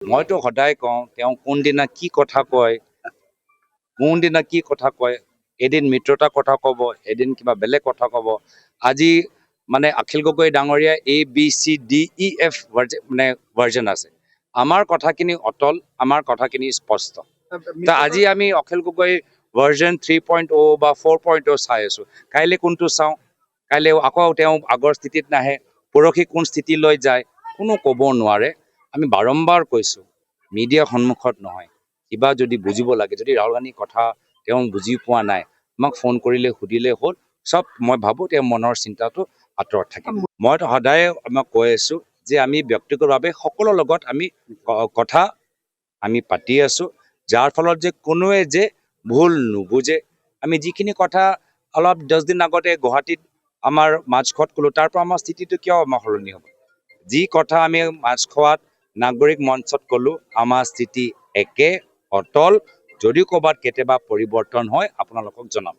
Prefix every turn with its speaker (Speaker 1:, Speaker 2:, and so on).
Speaker 1: মইতো সদায় কওঁ তেওঁ কোনদিনা কি কথা কয়, এদিন মিত্ৰতাৰ কথা ক'ব, এদিন কিবা বেলেগ কথা ক'ব। আজি মানে অখিল গগৈ ডাঙৰীয়া ABCDEF মানে ভাৰ্জন আছে। আমাৰ কথাখিনি অটল, আমাৰ কথাখিনি স্পষ্ট। তা আজি আমি অখিল গগৈ ভাৰ্জন 3.0 বা 4.0 চাই আছো। কাইলৈ কোনটো চাওঁ, কাইলৈ আকৌ তেওঁ আগৰ স্থিতিত নাহে, পৰহি কোন স্থিতিলৈ যায় কোনো ক'ব নোৱাৰে। আমি বাৰম্বাৰ কৈছোঁ মিডিয়াৰ সন্মুখত নহয়, কিবা যদি বুজিব লাগে, যদি ৰাহুল গান্ধীৰ কথা তেওঁ বুজি পোৱা নাই, আমাক ফোন কৰিলে সুধিলে হ'ল, চব মই ভাবোঁ তেওঁ মনৰ চিন্তাটো আঁতৰত থাকিব। মইতো সদায় আমাক কৈ আছোঁ যে আমি ব্যক্তিগতভাৱে সকলোৰ লগত আমি কথা আমি পাতি আছোঁ, যাৰ ফলত যে কোনোৱে যে ভুল নুবুজে। আমি যিখিনি কথা অলপ 10 দিন আগতে গুৱাহাটীত আমাৰ মাছখোৱাত ক'লোঁ, তাৰ পৰা আমাৰ স্থিতিটো কিয় আমাৰ সলনি হ'ব? যি কথা আমি মাছখোৱাত নাগৰিক মঞ্চত ক'লোঁ, আমাৰ স্থিতি একে অটল। যদিও ক'ৰবাত কেতিয়াবা পৰিৱৰ্তন হয় আপোনালোকক জনাম।